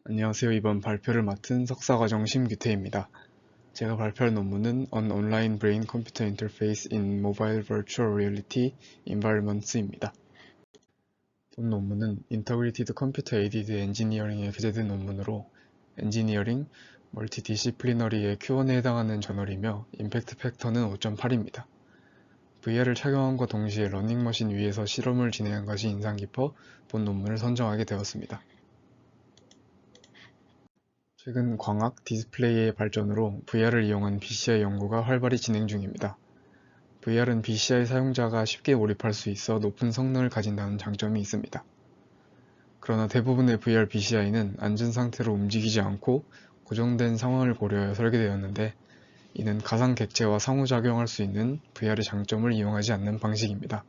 안녕하세요. 이번 발표를 맡은 석사과정 심규태입니다. 제가 발표할 논문은 An Online Brain Computer Interface in Mobile Virtual Reality Environments입니다. 본 논문은 Integrated Computer Aided Engineering에 게재된 논문으로 엔지니어링 멀티디시플리너리의 Q1에 해당하는 저널이며 임팩트 팩터는 5.8입니다. VR을 착용함과 동시에 러닝머신 위에서 실험을 진행한 것이 인상 깊어 본 논문을 선정하게 되었습니다. 최근 광학 디스플레이의 발전으로 VR을 이용한 BCI 연구가 활발히 진행 중입니다. VR은 BCI 사용자가 쉽게 몰입할 수 있어 높은 성능을 가진다는 장점이 있습니다. 그러나 대부분의 VR BCI는 앉은 상태로 움직이지 않고 고정된 상황을 고려하여 설계되었는데, 이는 가상 객체와 상호작용할 수 있는 VR의 장점을 이용하지 않는 방식입니다.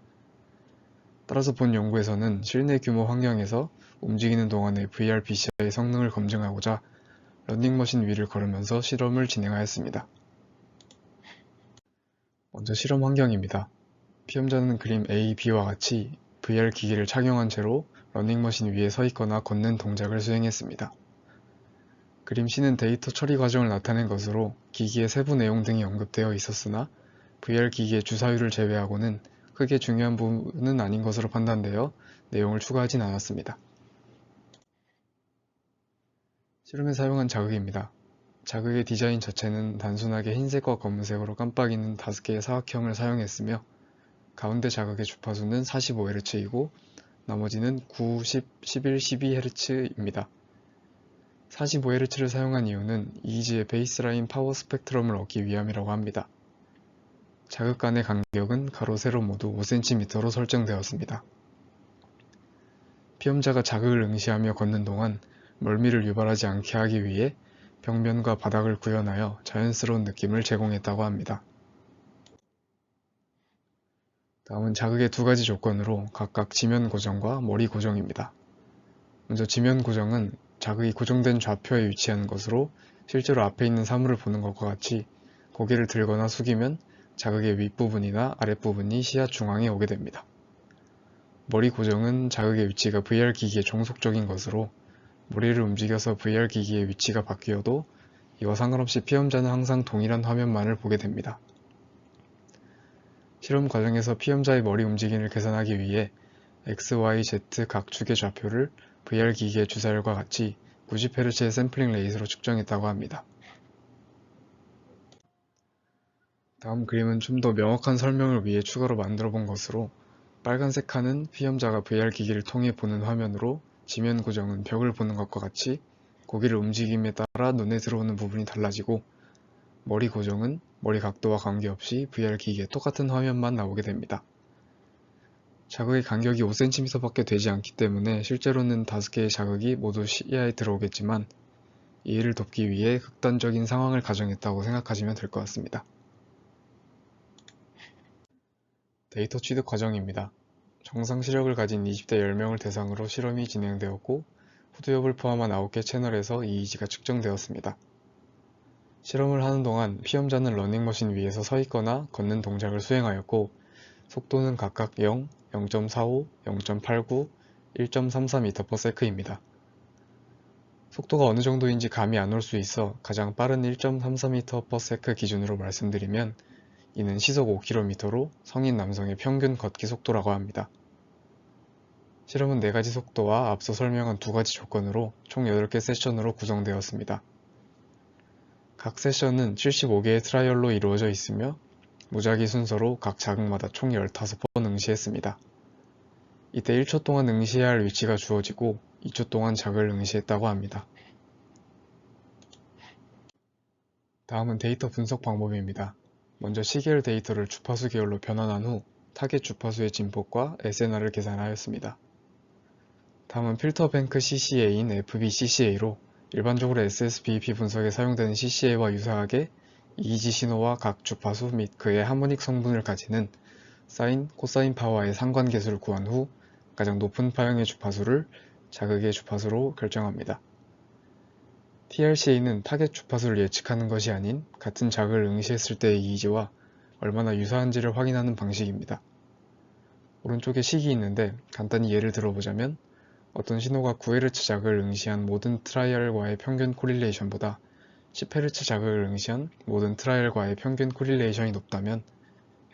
따라서 본 연구에서는 실내 규모 환경에서 움직이는 동안의 VR BCI 성능을 검증하고자 러닝머신 위를 걸으면서 실험을 진행하였습니다. 먼저 실험 환경입니다. 피험자는 그림 A, B와 같이 VR 기기를 착용한 채로 러닝머신 위에 서 있거나 걷는 동작을 수행했습니다. 그림 C는 데이터 처리 과정을 나타낸 것으로 기기의 세부 내용 등이 언급되어 있었으나 VR 기기의 주사위를 제외하고는 크게 중요한 부분은 아닌 것으로 판단되어 내용을 추가하진 않았습니다. 실험에 사용한 자극입니다. 자극의 디자인 자체는 단순하게 흰색과 검은색으로 깜빡이는 5개의 사각형을 사용했으며, 가운데 자극의 주파수는 45Hz이고 나머지는 9, 10, 11, 12Hz입니다. 45Hz를 사용한 이유는 이지의 베이스라인 파워 스펙트럼을 얻기 위함이라고 합니다. 자극 간의 간격은 가로 세로 모두 5cm로 설정되었습니다. 피험자가 자극을 응시하며 걷는 동안 멀미를 유발하지 않게 하기 위해 벽면과 바닥을 구현하여 자연스러운 느낌을 제공했다고 합니다. 다음은 자극의 두 가지 조건으로 각각 지면 고정과 머리 고정입니다. 먼저 지면 고정은 자극이 고정된 좌표에 위치하는 것으로 실제로 앞에 있는 사물을 보는 것과 같이 고개를 들거나 숙이면 자극의 윗부분이나 아랫부분이 시야 중앙에 오게 됩니다. 머리 고정은 자극의 위치가 VR 기기에 종속적인 것으로 머리를 움직여서 VR 기기의 위치가 바뀌어도 이와 상관없이 피험자는 항상 동일한 화면만을 보게 됩니다. 실험 과정에서 피험자의 머리 움직임을 계산하기 위해 X, Y, Z 각 축의 좌표를 VR 기기의 주사율과 같이 90Hz의 샘플링 레이트로 측정했다고 합니다. 다음 그림은 좀 더 명확한 설명을 위해 추가로 만들어 본 것으로, 빨간색 칸은 피험자가 VR 기기를 통해 보는 화면으로, 지면 고정은 벽을 보는 것과 같이 고개를 움직임에 따라 눈에 들어오는 부분이 달라지고, 머리 고정은 머리 각도와 관계없이 VR 기기에 똑같은 화면만 나오게 됩니다. 자극의 간격이 5cm밖에 되지 않기 때문에 실제로는 5개의 자극이 모두 시야에 들어오겠지만, 이해를 돕기 위해 극단적인 상황을 가정했다고 생각하시면 될 것 같습니다. 데이터 취득 과정입니다. 정상 시력을 가진 20대 10명을 대상으로 실험이 진행되었고, 후두엽을 포함한 9개 채널에서 EEG가 측정되었습니다. 실험을 하는 동안 피험자는 러닝머신 위에서 서 있거나 걷는 동작을 수행하였고, 속도는 각각 0, 0.45, 0.89, 1.33m/s입니다. 속도가 어느 정도인지 감이 안 올 수 있어 가장 빠른 1.33m/s 기준으로 말씀드리면, 이는 시속 5km로 성인 남성의 평균 걷기 속도라고 합니다. 실험은 4가지 속도와 앞서 설명한 2가지 조건으로 총 8개 세션으로 구성되었습니다. 각 세션은 75개의 트라이얼로 이루어져 있으며 무작위 순서로 각 자극마다 총 15번 응시했습니다. 이때 1초 동안 응시해야 할 위치가 주어지고 2초 동안 자극을 응시했다고 합니다. 다음은 데이터 분석 방법입니다. 먼저 시계열 데이터를 주파수 계열로 변환한 후 타겟 주파수의 진폭과 SNR을 계산하였습니다. 다음은 필터뱅크 CCA인 FBCCA로 일반적으로 SSBP 분석에 사용되는 CCA와 유사하게 EEG 신호와 각 주파수 및 그의 하모닉 성분을 가지는 사인, 코사인 파워의 상관계수를 구한 후 가장 높은 파형의 주파수를 자극의 주파수로 결정합니다. TRCA는 타겟 주파수를 예측하는 것이 아닌 같은 자극을 응시했을 때의 EEG와 얼마나 유사한지를 확인하는 방식입니다. 오른쪽에 식이 있는데 간단히 예를 들어보자면, 어떤 신호가 9Hz 자극을 응시한 모든 트라이얼과의 평균 코릴레이션보다 10Hz 자극을 응시한 모든 트라이얼과의 평균 코릴레이션이 높다면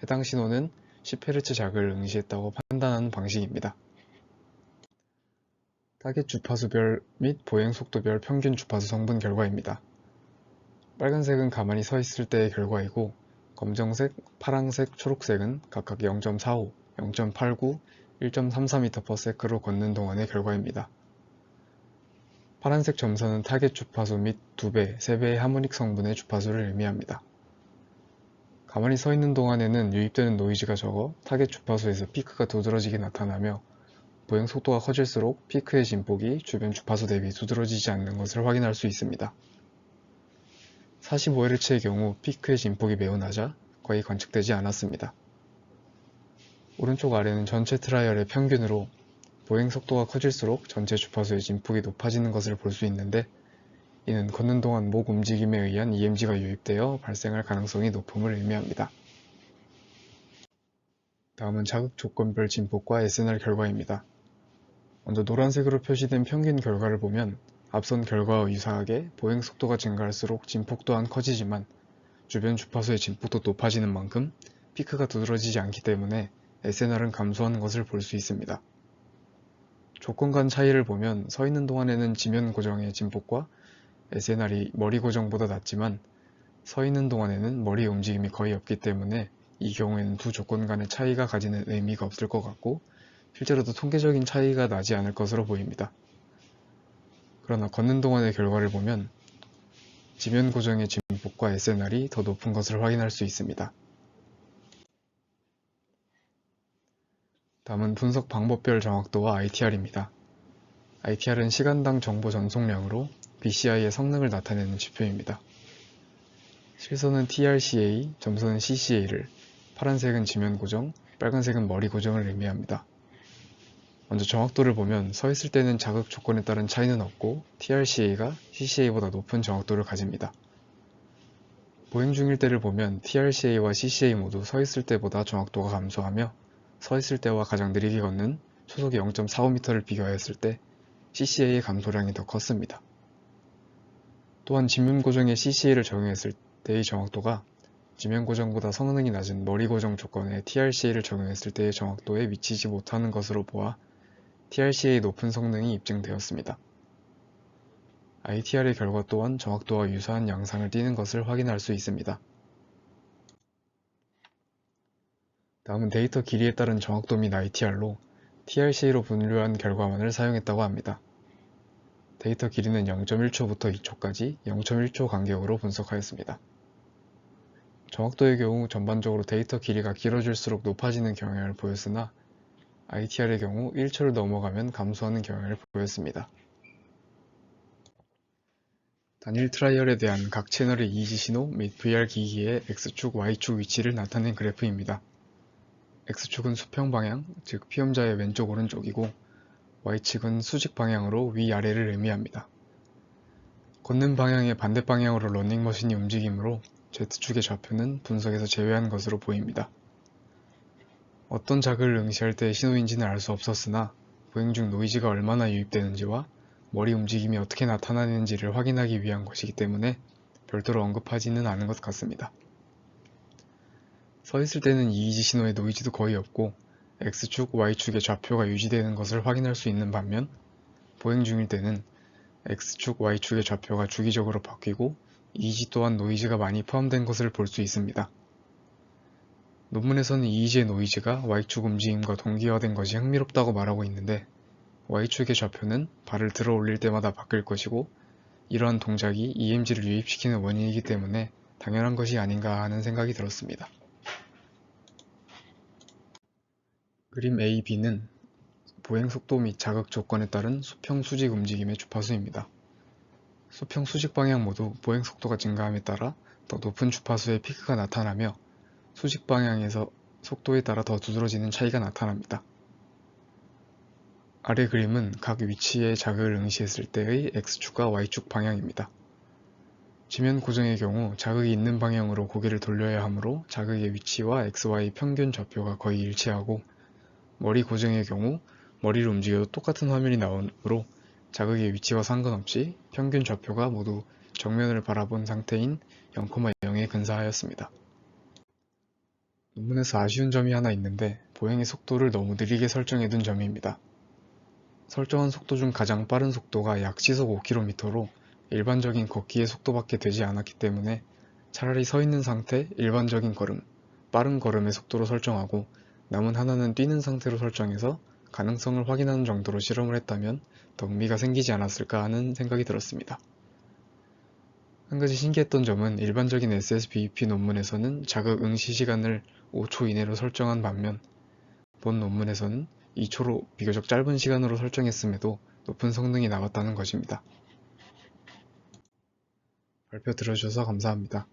해당 신호는 10Hz 자극을 응시했다고 판단하는 방식입니다. 타겟 주파수별 및 보행 속도별 평균 주파수 성분 결과입니다. 빨간색은 가만히 서 있을 때의 결과이고 검정색, 파랑색, 초록색은 각각 0.45, 0.89, 1.33m/s로 걷는 동안의 결과입니다. 파란색 점선은 타겟 주파수 및 2배, 3배의 하모닉 성분의 주파수를 의미합니다. 가만히 서 있는 동안에는 유입되는 노이즈가 적어 타겟 주파수에서 피크가 두드러지게 나타나며 보행 속도가 커질수록 피크의 진폭이 주변 주파수 대비 두드러지지 않는 것을 확인할 수 있습니다. 45Hz의 경우 피크의 진폭이 매우 낮아 거의 관측되지 않았습니다. 오른쪽 아래는 전체 트라이얼의 평균으로 보행 속도가 커질수록 전체 주파수의 진폭이 높아지는 것을 볼 수 있는데 이는 걷는 동안 목 움직임에 의한 EMG가 유입되어 발생할 가능성이 높음을 의미합니다. 다음은 자극 조건별 진폭과 SNR 결과입니다. 먼저 노란색으로 표시된 평균 결과를 보면 앞선 결과와 유사하게 보행 속도가 증가할수록 진폭 또한 커지지만 주변 주파수의 진폭도 높아지는 만큼 피크가 두드러지지 않기 때문에 SNR은 감소하는 것을 볼 수 있습니다. 조건 간 차이를 보면 서 있는 동안에는 지면 고정의 진폭과 SNR이 머리 고정보다 낮지만 서 있는 동안에는 머리의 움직임이 거의 없기 때문에 이 경우에는 두 조건 간의 차이가 가지는 의미가 없을 것 같고 실제로도 통계적인 차이가 나지 않을 것으로 보입니다. 그러나 걷는 동안의 결과를 보면 지면 고정의 진폭과 SNR이 더 높은 것을 확인할 수 있습니다. 다음은 분석 방법별 정확도와 ITR입니다. ITR은 시간당 정보 전송량으로 BCI의 성능을 나타내는 지표입니다. 실선은 TRCA, 점선은 CCA를, 파란색은 지면 고정, 빨간색은 머리 고정을 의미합니다. 먼저 정확도를 보면 서 있을 때는 자극 조건에 따른 차이는 없고 TRCA가 CCA보다 높은 정확도를 가집니다. 보행 중일 때를 보면 TRCA와 CCA 모두 서 있을 때보다 정확도가 감소하며 서 있을 때와 가장 느리게 걷는 초속 0.45m를 비교하였을 때 CCA의 감소량이 더 컸습니다. 또한 지면 고정에 CCA를 적용했을 때의 정확도가 지면 고정보다 성능이 낮은 머리 고정 조건에 TRCA를 적용했을 때의 정확도에 미치지 못하는 것으로 보아 TRCA의 높은 성능이 입증되었습니다. ITR의 결과 또한 정확도와 유사한 양상을 띠는 것을 확인할 수 있습니다. 다음은 데이터 길이에 따른 정확도 및 ITR로 TRCA로 분류한 결과만을 사용했다고 합니다. 데이터 길이는 0.1초부터 2초까지 0.1초 간격으로 분석하였습니다. 정확도의 경우 전반적으로 데이터 길이가 길어질수록 높아지는 경향을 보였으나 ITR의 경우 1초를 넘어가면 감소하는 경향을 보였습니다. 단일 트라이얼에 대한 각 채널의 EEG 신호 및 VR 기기의 X축, Y축 위치를 나타낸 그래프입니다. X축은 수평 방향, 즉 피험자의 왼쪽 오른쪽이고 Y축은 수직 방향으로 위아래를 의미합니다. 걷는 방향의 반대 방향으로 러닝머신이 움직이므로 Z축의 좌표는 분석에서 제외한 것으로 보입니다. 어떤 자극을 응시할 때의 신호인지는 알 수 없었으나 보행 중 노이즈가 얼마나 유입되는지와 머리 움직임이 어떻게 나타나는지를 확인하기 위한 것이기 때문에 별도로 언급하지는 않은 것 같습니다. 서 있을 때는 EEG 신호의 노이즈도 거의 없고 X축, Y축의 좌표가 유지되는 것을 확인할 수 있는 반면 보행 중일 때는 X축, Y축의 좌표가 주기적으로 바뀌고 EEG 또한 노이즈가 많이 포함된 것을 볼 수 있습니다. 논문에서는 EEG의 노이즈가 Y축 움직임과 동기화된 것이 흥미롭다고 말하고 있는데 Y축의 좌표는 발을 들어 올릴 때마다 바뀔 것이고 이러한 동작이 EMG를 유입시키는 원인이기 때문에 당연한 것이 아닌가 하는 생각이 들었습니다. 그림 A, B는 보행 속도 및 자극 조건에 따른 수평 수직 움직임의 주파수입니다. 수평 수직 방향 모두 보행 속도가 증가함에 따라 더 높은 주파수의 피크가 나타나며 수직 방향에서 속도에 따라 더 두드러지는 차이가 나타납니다. 아래 그림은 각 위치의 자극을 응시했을 때의 X축과 Y축 방향입니다. 지면 고정의 경우 자극이 있는 방향으로 고개를 돌려야 하므로 자극의 위치와 XY 평균 좌표가 거의 일치하고 머리 고정의 경우 머리를 움직여도 똑같은 화면이 나오므로 자극의 위치와 상관없이 평균 좌표가 모두 정면을 바라본 상태인 0,0에 근사하였습니다. 논문에서 아쉬운 점이 하나 있는데 보행의 속도를 너무 느리게 설정해둔 점입니다. 설정한 속도 중 가장 빠른 속도가 약 시속 5km로 일반적인 걷기의 속도밖에 되지 않았기 때문에 차라리 서 있는 상태 일반적인 걸음, 빠른 걸음의 속도로 설정하고 남은 하나는 뛰는 상태로 설정해서 가능성을 확인하는 정도로 실험을 했다면 더 의미가 생기지 않았을까 하는 생각이 들었습니다. 한 가지 신기했던 점은 일반적인 SSBEP 논문에서는 자극 응시 시간을 5초 이내로 설정한 반면 본 논문에서는 2초로 비교적 짧은 시간으로 설정했음에도 높은 성능이 나왔다는 것입니다. 발표 들어주셔서 감사합니다.